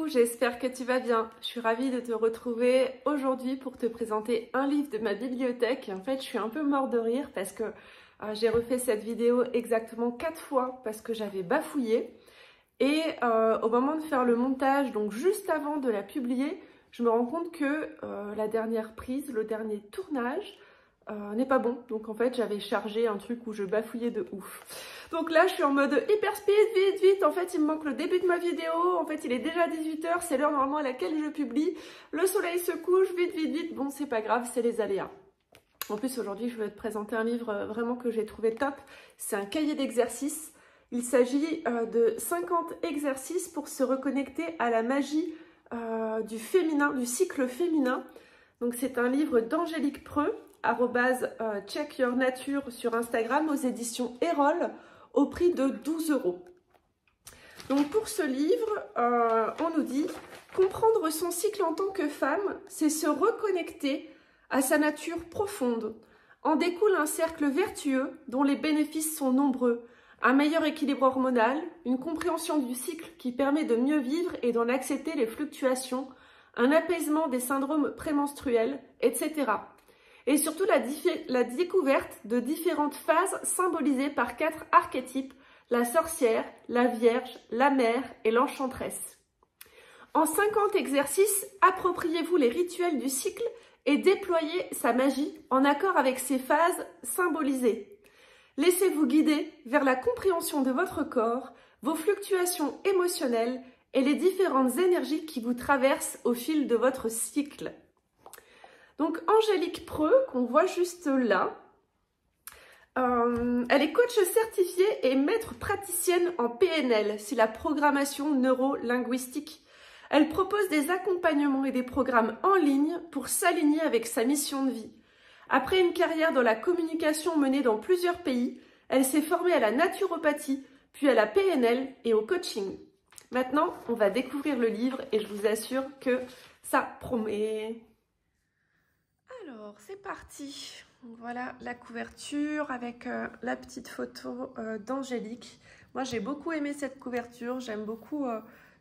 j'espère que tu vas bien. Je suis ravie de te retrouver aujourd'hui pour te présenter un livre de ma bibliothèque. En fait, je suis un peu mort de rire parce que j'ai refait cette vidéo exactement 4 fois parce que j'avais bafouillé. Et au moment de faire le montage, donc juste avant de la publier, je me rends compte que la dernière prise, le dernier tournage, n'est pas bon. Donc en fait, j'avais chargé un truc où je bafouillais de ouf. Donc là, je suis en mode hyper speed, vite, vite. En fait, il me manque le début de ma vidéo. En fait, il est déjà 18 h, c'est l'heure normalement à laquelle je publie. Le soleil se couche, vite, vite, vite. Bon, c'est pas grave, c'est les aléas. En plus, aujourd'hui, je vais te présenter un livre vraiment que j'ai trouvé top. C'est un cahier d'exercices. Il s'agit de 50 exercices pour se reconnecter à la magie du féminin, du cycle féminin. Donc, c'est un livre d'Angélique Preux, @checkyournature sur Instagram, aux éditions Erol, au prix de 12 €. Donc pour ce livre, on nous dit « Comprendre son cycle en tant que femme, c'est se reconnecter à sa nature profonde. En découle un cercle vertueux dont les bénéfices sont nombreux. Un meilleur équilibre hormonal, une compréhension du cycle qui permet de mieux vivre et d'en accepter les fluctuations, un apaisement des syndromes prémenstruels, etc. Et surtout la découverte de différentes phases symbolisées par 4 archétypes, la sorcière, la vierge, la mère et l'enchanteresse. En 50 exercices, appropriez-vous les rituels du cycle et déployez sa magie en accord avec ces phases symbolisées. Laissez-vous guider vers la compréhension de votre corps, vos fluctuations émotionnelles et les différentes énergies qui vous traversent au fil de votre cycle. » Donc Angélique Preux, qu'on voit juste là, elle est coach certifiée et maître praticienne en PNL, c'est la programmation neuro-linguistique. Elle propose des accompagnements et des programmes en ligne pour s'aligner avec sa mission de vie. Après une carrière dans la communication menée dans plusieurs pays, elle s'est formée à la naturopathie, puis à la PNL et au coaching. Maintenant, on va découvrir le livre et je vous assure que ça promet. Alors, c'est parti. Donc, voilà la couverture avec la petite photo d'Angélique. Moi, j'ai beaucoup aimé cette couverture. J'aime beaucoup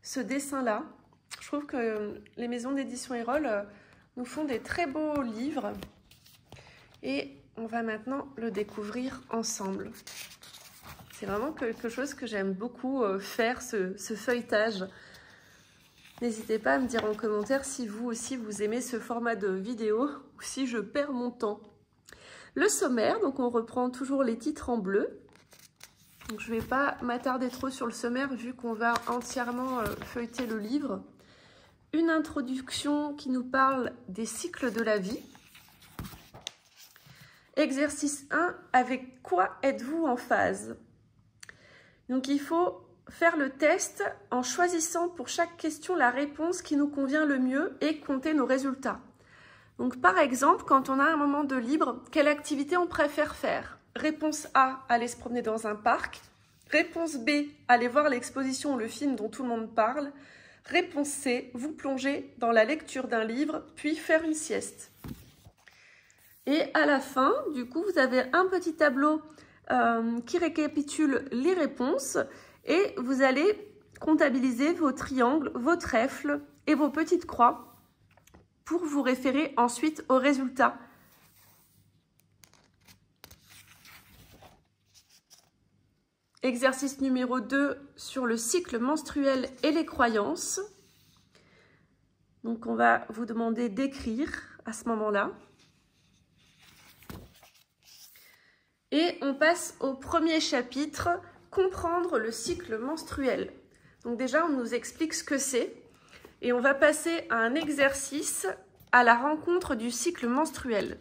ce dessin-là. Je trouve que les maisons d'édition Erol nous font des très beaux livres. Et on va maintenant le découvrir ensemble. C'est vraiment quelque chose que j'aime beaucoup faire, ce feuilletage. N'hésitez pas à me dire en commentaire si vous aussi vous aimez ce format de vidéo ou si je perds mon temps. Le sommaire, donc on reprend toujours les titres en bleu. Donc je ne vais pas m'attarder trop sur le sommaire vu qu'on va entièrement feuilleter le livre. Une introduction qui nous parle des cycles de la vie. Exercice 1, avec quoi êtes-vous en phase? Donc il faut faire le test en choisissant pour chaque question la réponse qui nous convient le mieux et compter nos résultats. Donc par exemple, quand on a un moment de libre, quelle activité on préfère faire? Réponse A, aller se promener dans un parc. Réponse B, aller voir l'exposition ou le film dont tout le monde parle. Réponse C, vous plonger dans la lecture d'un livre, puis faire une sieste. Et à la fin, du coup, vous avez un petit tableau qui récapitule les réponses. Et vous allez comptabiliser vos triangles, vos trèfles et vos petites croix pour vous référer ensuite aux résultats. Exercice numéro 2 sur le cycle menstruel et les croyances. Donc on va vous demander d'écrire à ce moment-là. Et on passe au premier chapitre. Comprendre le cycle menstruel. Donc déjà, on nous explique ce que c'est et on va passer à un exercice à la rencontre du cycle menstruel.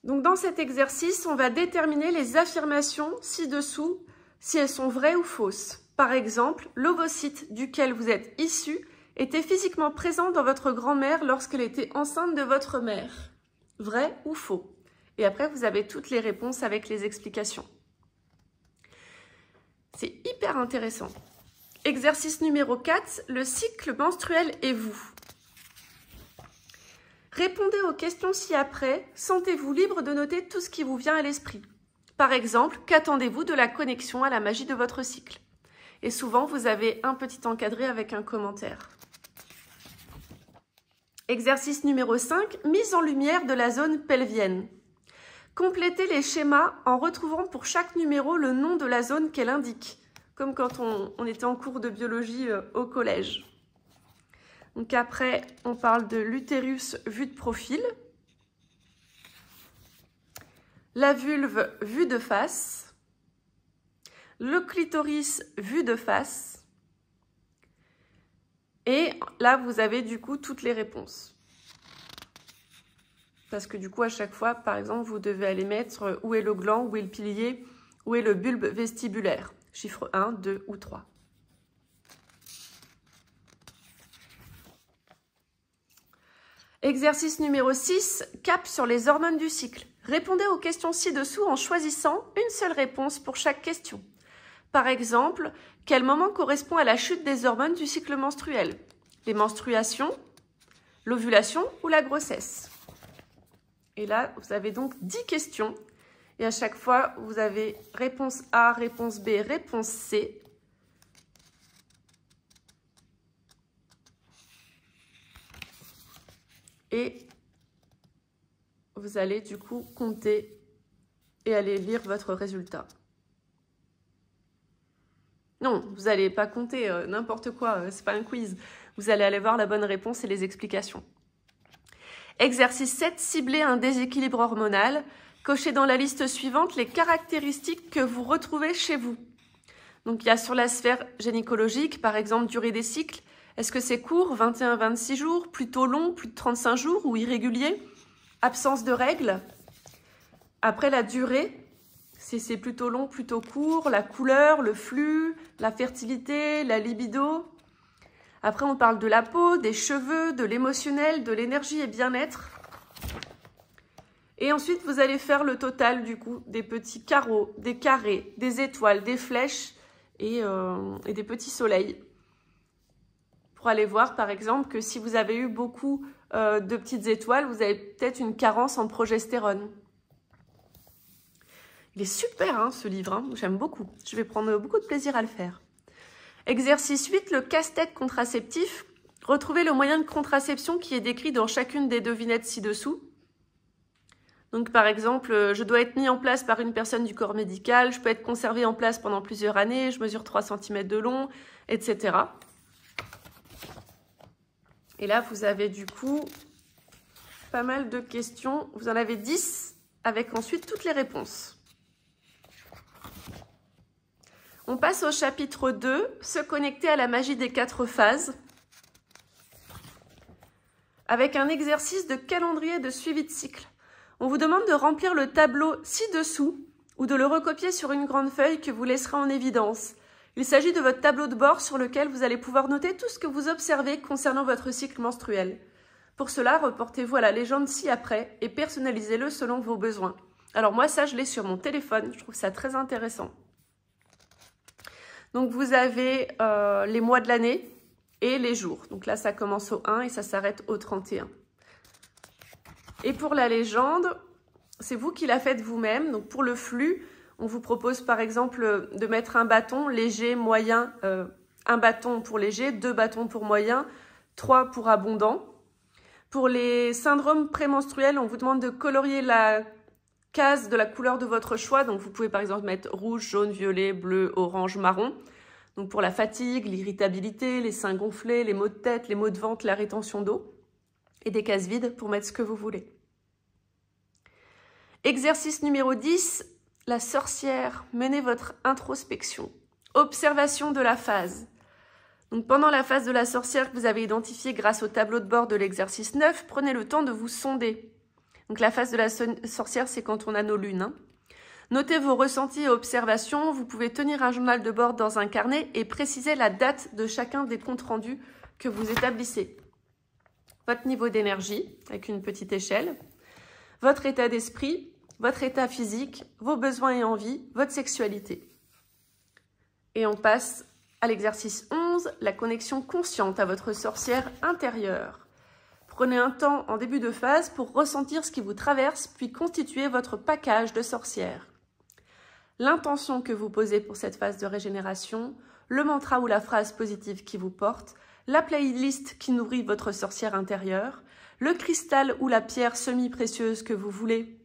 Donc dans cet exercice, on va déterminer les affirmations ci-dessous, si elles sont vraies ou fausses. Par exemple, l'ovocyte duquel vous êtes issu était physiquement présent dans votre grand-mère lorsqu'elle était enceinte de votre mère. Vrai ou faux? Et après, vous avez toutes les réponses avec les explications. C'est hyper intéressant. Exercice numéro 4, le cycle menstruel et vous. Répondez aux questions ci-après. Sentez-vous libre de noter tout ce qui vous vient à l'esprit. Par exemple, qu'attendez-vous de la connexion à la magie de votre cycle? Et souvent, vous avez un petit encadré avec un commentaire. Exercice numéro 5, mise en lumière de la zone pelvienne. Complétez les schémas en retrouvant pour chaque numéro le nom de la zone qu'elle indique, comme quand on était en cours de biologie au collège. Donc après, on parle de l'utérus vu de profil, la vulve vue de face, le clitoris vu de face, et là, vous avez du coup toutes les réponses. Parce que du coup, à chaque fois, par exemple, vous devez aller mettre où est le gland, où est le pilier, où est le bulbe vestibulaire. Chiffre 1, 2 ou 3. Exercice numéro 6, cap sur les hormones du cycle. Répondez aux questions ci-dessous en choisissant une seule réponse pour chaque question. Par exemple, quel moment correspond à la chute des hormones du cycle menstruel? Les menstruations, l'ovulation ou la grossesse? Et là, vous avez donc 10 questions. Et à chaque fois, vous avez réponse A, réponse B, réponse C. Et vous allez du coup compter et aller lire votre résultat. Non, vous n'allez pas compter n'importe quoi, c'est pas un quiz. Vous allez aller voir la bonne réponse et les explications. Exercice 7, cibler un déséquilibre hormonal. Cochez dans la liste suivante les caractéristiques que vous retrouvez chez vous. Donc il y a sur la sphère gynécologique, par exemple, durée des cycles. Est-ce que c'est court, 21-26 jours, plutôt long, plus de 35 jours ou irrégulier? Absence de règles. Après la durée, si c'est plutôt long, plutôt court, la couleur, le flux, la fertilité, la libido. Après, on parle de la peau, des cheveux, de l'émotionnel, de l'énergie et bien-être. Et ensuite, vous allez faire le total du coup des petits carreaux, des carrés, des étoiles, des flèches et des petits soleils. Pour aller voir, par exemple, que si vous avez eu beaucoup de petites étoiles, vous avez peut-être une carence en progestérone. Il est super, hein, ce livre, hein, j'aime beaucoup. Je vais prendre beaucoup de plaisir à le faire. Exercice 8, le casse-tête contraceptif. Retrouvez le moyen de contraception qui est décrit dans chacune des devinettes ci-dessous. Donc, par exemple, je dois être mis en place par une personne du corps médical, je peux être conservé en place pendant plusieurs années, je mesure 3 cm de long, etc. Et là, vous avez du coup pas mal de questions. Vous en avez 10 avec ensuite toutes les réponses. On passe au chapitre 2, se connecter à la magie des 4 phases, avec un exercice de calendrier de suivi de cycle. On vous demande de remplir le tableau ci-dessous ou de le recopier sur une grande feuille que vous laisserez en évidence. Il s'agit de votre tableau de bord sur lequel vous allez pouvoir noter tout ce que vous observez concernant votre cycle menstruel. Pour cela, reportez-vous à la légende ci-après et personnalisez-le selon vos besoins. Alors moi, ça, je l'ai sur mon téléphone, je trouve ça très intéressant. Donc, vous avez les mois de l'année et les jours. Donc là, ça commence au 1 et ça s'arrête au 31. Et pour la légende, c'est vous qui la faites vous-même. Donc, pour le flux, on vous propose par exemple de mettre un bâton léger, moyen, un bâton pour léger, 2 bâtons pour moyen, 3 pour abondant. Pour les syndromes prémenstruels, on vous demande de colorier la case de la couleur de votre choix. Donc, vous pouvez par exemple mettre rouge, jaune, violet, bleu, orange, marron. Donc, pour la fatigue, l'irritabilité, les seins gonflés, les maux de tête, les maux de ventre, la rétention d'eau. Et des cases vides pour mettre ce que vous voulez. Exercice numéro 10, la sorcière. Menez votre introspection. Observation de la phase. Donc, pendant la phase de la sorcière que vous avez identifiée grâce au tableau de bord de l'exercice 9, prenez le temps de vous sonder. Donc, la phase de la sorcière, c'est quand on a nos lunes. Notez vos ressentis et observations. Vous pouvez tenir un journal de bord dans un carnet et préciser la date de chacun des comptes rendus que vous établissez. Votre niveau d'énergie, avec une petite échelle. Votre état d'esprit, votre état physique, vos besoins et envies, votre sexualité. Et on passe à l'exercice 11, la connexion consciente à votre sorcière intérieure. Prenez un temps en début de phase pour ressentir ce qui vous traverse, puis constituer votre package de sorcière. L'intention que vous posez pour cette phase de régénération, le mantra ou la phrase positive qui vous porte, la playlist qui nourrit votre sorcière intérieure, le cristal ou la pierre semi-précieuse que vous voulez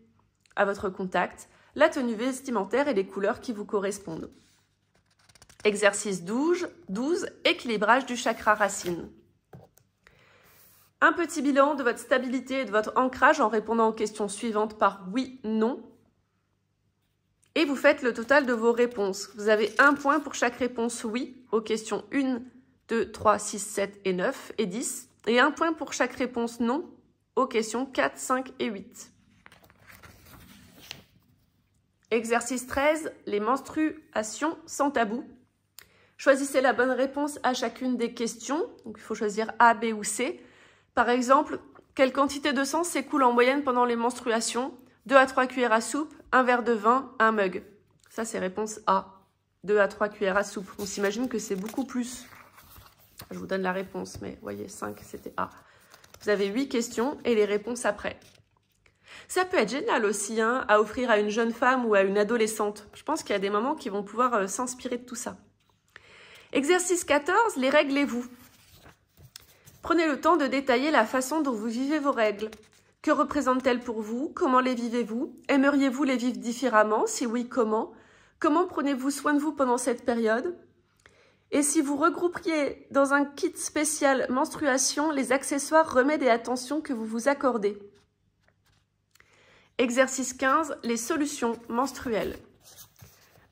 à votre contact, la tenue vestimentaire et les couleurs qui vous correspondent. Exercice 12, équilibrage du chakra racine. Un petit bilan de votre stabilité et de votre ancrage en répondant aux questions suivantes par oui, non. Et vous faites le total de vos réponses. Vous avez 1 point pour chaque réponse oui aux questions 1, 2, 3, 6, 7 et 9 et 10. Et 1 point pour chaque réponse non aux questions 4, 5 et 8. Exercice 13, les menstruations sans tabou. Choisissez la bonne réponse à chacune des questions. Donc, il faut choisir A, B ou C. Par exemple, quelle quantité de sang s'écoule en moyenne pendant les menstruations? 2 à 3 cuillères à soupe, 1 verre de vin, 1 mug. Ça, c'est réponse A. 2 à 3 cuillères à soupe. On s'imagine que c'est beaucoup plus. Je vous donne la réponse, mais vous voyez, 5, c'était A. Vous avez 8 questions et les réponses après. Ça peut être génial aussi à offrir à une jeune femme ou à une adolescente. Je pense qu'il y a des mamans qui vont pouvoir s'inspirer de tout ça. Exercice 14, les règles et vous. Prenez le temps de détailler la façon dont vous vivez vos règles. Que représentent-elles pour vous? Comment les vivez-vous? Aimeriez-vous les vivre différemment? Si oui, comment? Comment prenez-vous soin de vous pendant cette période? Et si vous regroupiez dans un kit spécial menstruation les accessoires, remèdes et attentions que vous vous accordez? Exercice 15, les solutions menstruelles.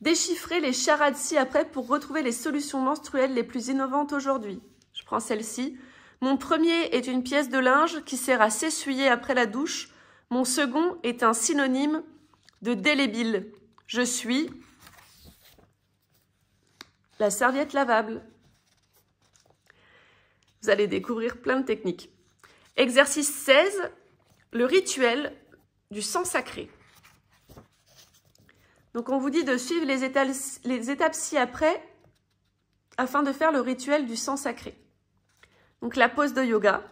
Déchiffrez les charades ci-après pour retrouver les solutions menstruelles les plus innovantes aujourd'hui. Je prends celle-ci. Mon premier est une pièce de linge qui sert à s'essuyer après la douche. Mon second est un synonyme de délébile. Je suis la serviette lavable. Vous allez découvrir plein de techniques. Exercice 16, le rituel du sang sacré. Donc on vous dit de suivre les étapes ci-après afin de faire le rituel du sang sacré. Donc la pose de yoga,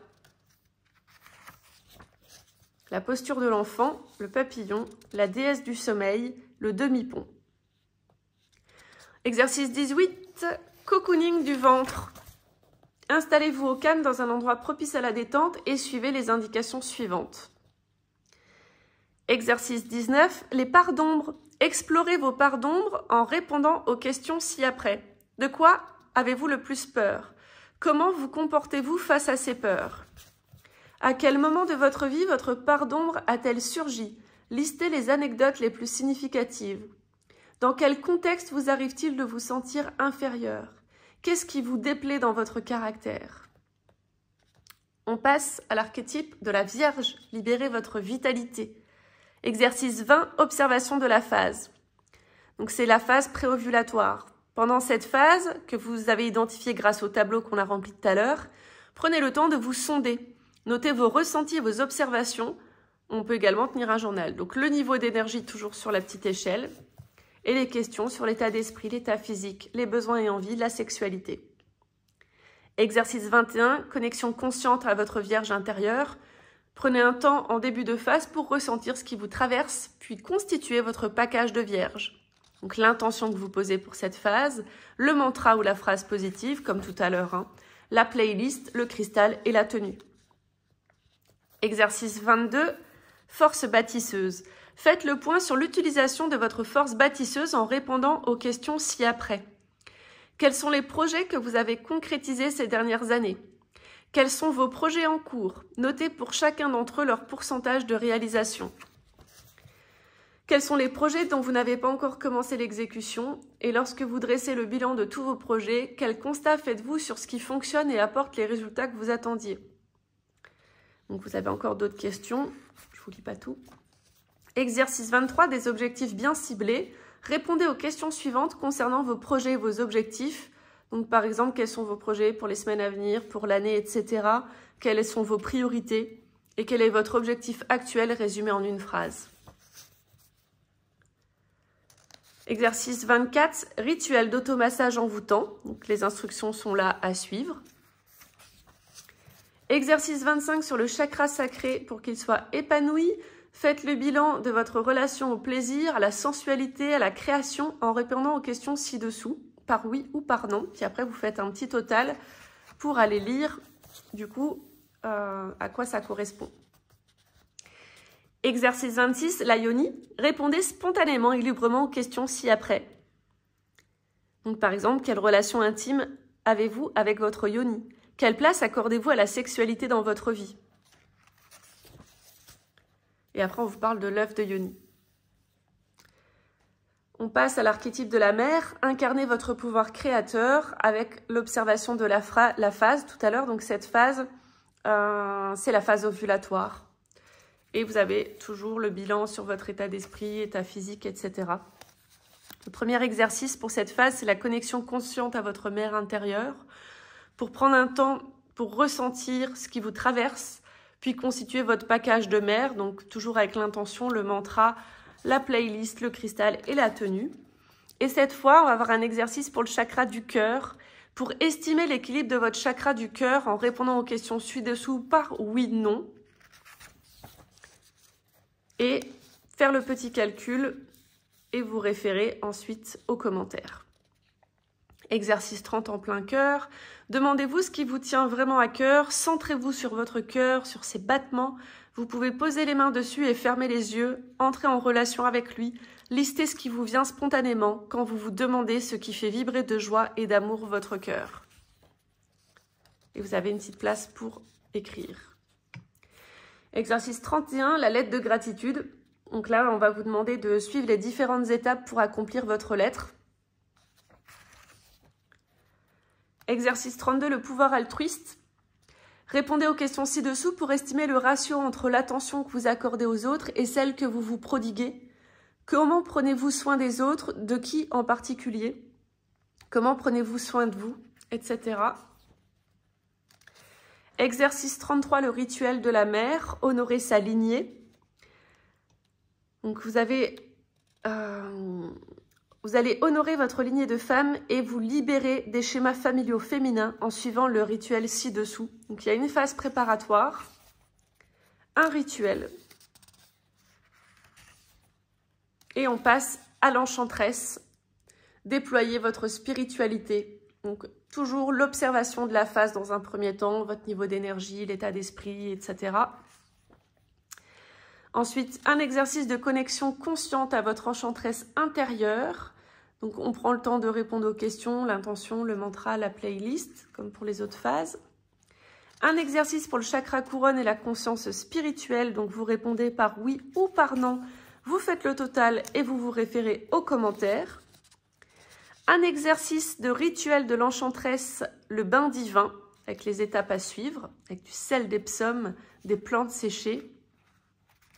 la posture de l'enfant, le papillon, la déesse du sommeil, le demi-pont. Exercice 18, cocooning du ventre. Installez-vous au calme dans un endroit propice à la détente et suivez les indications suivantes. Exercice 19, les parts d'ombre. Explorez vos parts d'ombre en répondant aux questions ci-après. De quoi avez-vous le plus peur? Comment vous comportez-vous face à ces peurs? À quel moment de votre vie votre part d'ombre a-t-elle surgi? Listez les anecdotes les plus significatives. Dans quel contexte vous arrive-t-il de vous sentir inférieur? Qu'est-ce qui vous déplaît dans votre caractère? On passe à l'archétype de la Vierge. Libérez votre vitalité. Exercice 20, observation de la phase. Donc c'est la phase préovulatoire. Pendant cette phase, que vous avez identifiée grâce au tableau qu'on a rempli tout à l'heure, prenez le temps de vous sonder. Notez vos ressentis et vos observations. On peut également tenir un journal. Donc le niveau d'énergie toujours sur la petite échelle. Et les questions sur l'état d'esprit, l'état physique, les besoins et envies, la sexualité. Exercice 21, connexion consciente à votre Vierge intérieure. Prenez un temps en début de phase pour ressentir ce qui vous traverse, puis constituer votre package de Vierge. Donc l'intention que vous posez pour cette phase, le mantra ou la phrase positive, comme tout à l'heure, la playlist, le cristal et la tenue. Exercice 22, force bâtisseuse. Faites le point sur l'utilisation de votre force bâtisseuse en répondant aux questions ci-après. Quels sont les projets que vous avez concrétisés ces dernières années? Quels sont vos projets en cours? Notez pour chacun d'entre eux leur pourcentage de réalisation. Quels sont les projets dont vous n'avez pas encore commencé l'exécution? Et lorsque vous dressez le bilan de tous vos projets, quel constat faites-vous sur ce qui fonctionne et apporte les résultats que vous attendiez? Donc vous avez encore d'autres questions, je ne vous lis pas tout. Exercice 23, des objectifs bien ciblés. Répondez aux questions suivantes concernant vos projets et vos objectifs. Donc par exemple, quels sont vos projets pour les semaines à venir, pour l'année, etc. Quelles sont vos priorités? Et quel est votre objectif actuel résumé en une phrase? Exercice 24, rituel d'automassage envoûtant. Donc les instructions sont là à suivre. Exercice 25 sur le chakra sacré pour qu'il soit épanoui. Faites le bilan de votre relation au plaisir, à la sensualité, à la création en répondant aux questions ci-dessous. par oui ou par non. Puis après, vous faites un petit total pour aller lire, du coup, à quoi ça correspond. Exercice 26, la yoni. Répondez spontanément et librement aux questions ci-après. Donc, par exemple, quelle relation intime avez-vous avec votre yoni? Quelle place accordez-vous à la sexualité dans votre vie? Et après, on vous parle de l'œuf de yoni. On passe à l'archétype de la mère. Incarnez votre pouvoir créateur avec l'observation de la phase tout à l'heure. Donc, cette phase, c'est la phase ovulatoire. Et vous avez toujours le bilan sur votre état d'esprit, état physique, etc. Le premier exercice pour cette phase, c'est la connexion consciente à votre mère intérieure. Pour prendre un temps pour ressentir ce qui vous traverse, puis constituer votre package de mère, donc toujours avec l'intention, le mantra, la playlist, le cristal et la tenue. Et cette fois, on va avoir un exercice pour le chakra du cœur, pour estimer l'équilibre de votre chakra du cœur en répondant aux questions ci-dessous par oui, non. Et faire le petit calcul et vous référer ensuite aux commentaires. Exercice 30 en plein cœur. Demandez-vous ce qui vous tient vraiment à cœur. Centrez-vous sur votre cœur, sur ses battements. Vous pouvez poser les mains dessus et fermer les yeux. Entrez en relation avec lui. Listez ce qui vous vient spontanément quand vous vous demandez ce qui fait vibrer de joie et d'amour votre cœur. Et vous avez une petite place pour écrire. Exercice 31, la lettre de gratitude. Donc là, on va vous demander de suivre les différentes étapes pour accomplir votre lettre. Exercice 32, le pouvoir altruiste. Répondez aux questions ci-dessous pour estimer le ratio entre l'attention que vous accordez aux autres et celle que vous vous prodiguez. Comment prenez-vous soin des autres? De qui en particulier? Comment prenez-vous soin de vous? Etc. Exercice 33, le rituel de la mère, honorer sa lignée. Donc vous allez honorer votre lignée de femme et vous libérer des schémas familiaux féminins en suivant le rituel ci-dessous. Donc il y a une phase préparatoire, un rituel, et on passe à l'enchanteresse, déployer votre spiritualité. Donc toujours l'observation de la phase dans un premier temps, votre niveau d'énergie, l'état d'esprit, etc. Ensuite, un exercice de connexion consciente à votre enchanteresse intérieure. Donc on prend le temps de répondre aux questions, l'intention, le mantra, la playlist, comme pour les autres phases. Un exercice pour le chakra couronne et la conscience spirituelle. Donc vous répondez par oui ou par non. Vous faites le total et vous vous référez aux commentaires. Un exercice de rituel de l'enchanteresse, le bain divin, avec les étapes à suivre, avec du sel d'Epsom, des plantes séchées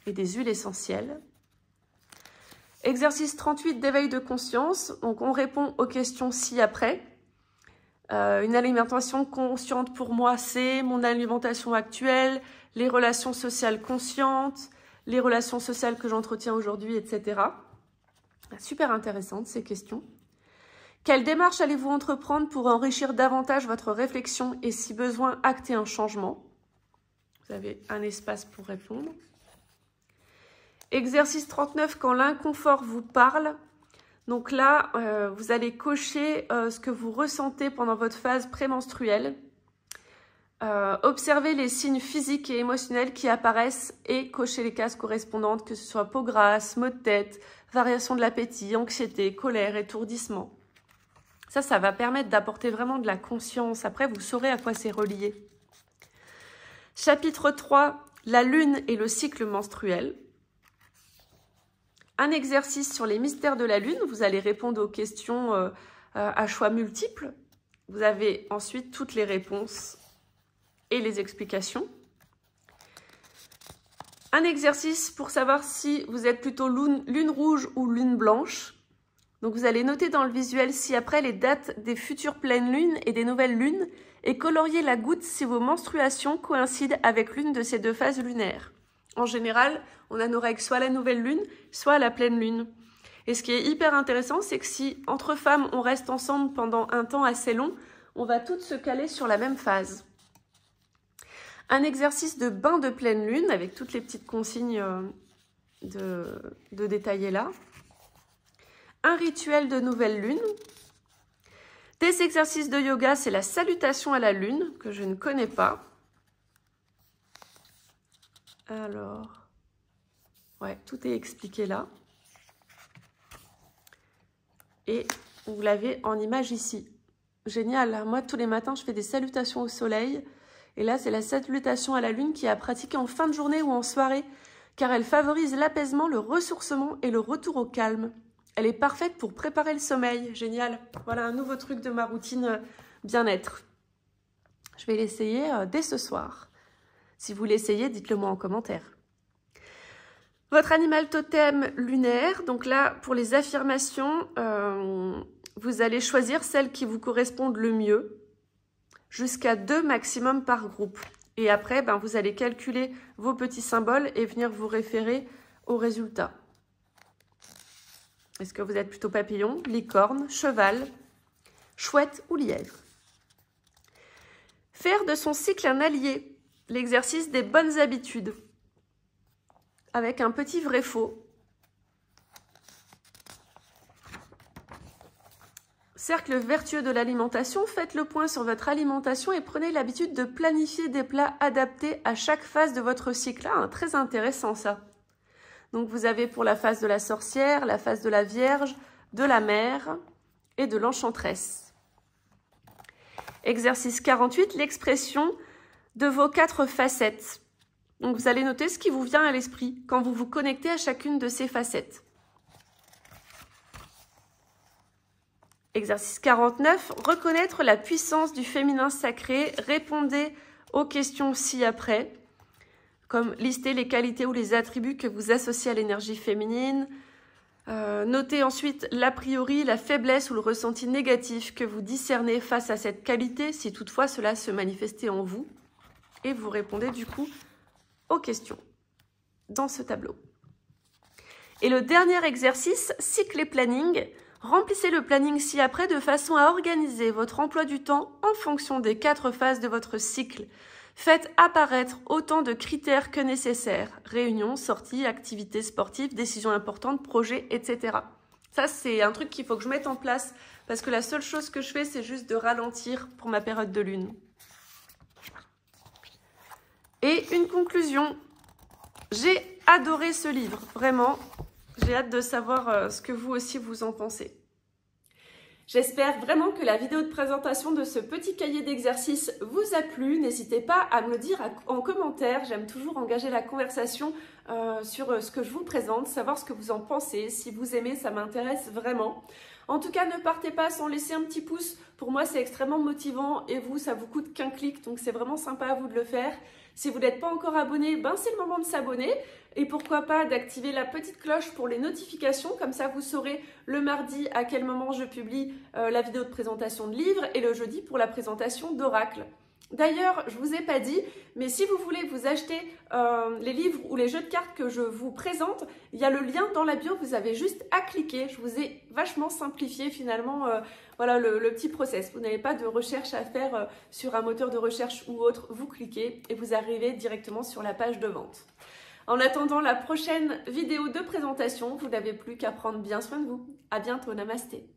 et des huiles essentielles. Exercice 38 d'éveil de conscience, donc on répond aux questions ci-après. Une alimentation consciente pour moi, c'est mon alimentation actuelle, les relations sociales conscientes, les relations sociales que j'entretiens aujourd'hui, etc. Super intéressantes ces questions. Quelle démarche allez-vous entreprendre pour enrichir davantage votre réflexion et si besoin, acter un changement? Vous avez un espace pour répondre. Exercice 39, quand l'inconfort vous parle. Donc là, vous allez cocher ce que vous ressentez pendant votre phase prémenstruelle. Observez les signes physiques et émotionnels qui apparaissent et cochez les cases correspondantes, que ce soit peau grasse, maux de tête, variation de l'appétit, anxiété, colère, étourdissement. Ça va permettre d'apporter vraiment de la conscience. Après, vous saurez à quoi c'est relié. Chapitre 3, la lune et le cycle menstruel. Un exercice sur les mystères de la lune. Vous allez répondre aux questions à choix multiples. Vous avez ensuite toutes les réponses et les explications. Un exercice pour savoir si vous êtes plutôt lune rouge ou lune blanche. Donc vous allez noter dans le visuel ci-après les dates des futures pleines lunes et des nouvelles lunes et colorier la goutte si vos menstruations coïncident avec l'une de ces deux phases lunaires. En général, on a nos règles soit à la nouvelle lune, soit à la pleine lune. Et ce qui est hyper intéressant, c'est que si entre femmes on reste ensemble pendant un temps assez long, on va toutes se caler sur la même phase. Un exercice de bain de pleine lune avec toutes les petites consignes de détailler là. Un rituel de nouvelle lune. Des exercices de yoga, c'est la salutation à la lune, que je ne connais pas. Alors, ouais, tout est expliqué là. Et vous l'avez en image ici. Génial, moi tous les matins je fais des salutations au soleil. Et là c'est la salutation à la lune qui est à pratiquer en fin de journée ou en soirée, car elle favorise l'apaisement, le ressourcement et le retour au calme. Elle est parfaite pour préparer le sommeil. Génial. Voilà un nouveau truc de ma routine bien-être. Je vais l'essayer dès ce soir. Si vous l'essayez, dites-le moi en commentaire. Votre animal totem lunaire. Donc là, pour les affirmations, vous allez choisir celles qui vous correspondent le mieux. Jusqu'à 2 maximum par groupe. Et après, vous allez calculer vos petits symboles et venir vous référer aux résultats. Est-ce que vous êtes plutôt papillon, licorne, cheval, chouette ou lièvre? Faire de son cycle un allié, l'exercice des bonnes habitudes, avec un petit vrai-faux. Cercle vertueux de l'alimentation, faites le point sur votre alimentation et prenez l'habitude de planifier des plats adaptés à chaque phase de votre cycle. Ah, très intéressant ça. Donc vous avez pour la phase de la sorcière, la phase de la vierge, de la mère et de l'enchanteresse. Exercice 48, l'expression de vos 4 facettes. Donc vous allez noter ce qui vous vient à l'esprit quand vous vous connectez à chacune de ces facettes. Exercice 49, reconnaître la puissance du féminin sacré. Répondez aux questions ci-après, comme lister les qualités ou les attributs que vous associez à l'énergie féminine. Notez ensuite l'a priori, la faiblesse ou le ressenti négatif que vous discernez face à cette qualité, si toutefois cela se manifestait en vous. Et vous répondez du coup aux questions dans ce tableau. Et le dernier exercice, cycle et planning. Remplissez le planning ci-après de façon à organiser votre emploi du temps en fonction des 4 phases de votre cycle. Faites apparaître autant de critères que nécessaire. Réunions, sorties, activités sportives, décisions importantes, projets, etc. Ça, c'est un truc qu'il faut que je mette en place parce que la seule chose que je fais, c'est juste de ralentir pour ma période de lune. Et une conclusion. J'ai adoré ce livre, vraiment. J'ai hâte de savoir ce que vous aussi vous en pensez. J'espère vraiment que la vidéo de présentation de ce petit cahier d'exercices vous a plu. N'hésitez pas à me le dire en commentaire. J'aime toujours engager la conversation sur ce que je vous présente, savoir ce que vous en pensez. Si vous aimez, ça m'intéresse vraiment. En tout cas, ne partez pas sans laisser un petit pouce. Pour moi, c'est extrêmement motivant et vous, ça vous coûte qu'un clic. Donc, c'est vraiment sympa à vous de le faire. Si vous n'êtes pas encore abonné, c'est le moment de s'abonner. Et pourquoi pas d'activer la petite cloche pour les notifications. Comme ça, vous saurez le mardi à quel moment je publie la vidéo de présentation de livres et le jeudi pour la présentation d'oracle. D'ailleurs, je ne vous ai pas dit, mais si vous voulez vous acheter les livres ou les jeux de cartes que je vous présente, il y a le lien dans la bio, vous avez juste à cliquer. Je vous ai vachement simplifié finalement voilà, le petit process. Vous n'avez pas de recherche à faire sur un moteur de recherche ou autre, vous cliquez et vous arrivez directement sur la page de vente. En attendant la prochaine vidéo de présentation, vous n'avez plus qu'à prendre bien soin de vous. À bientôt, namasté.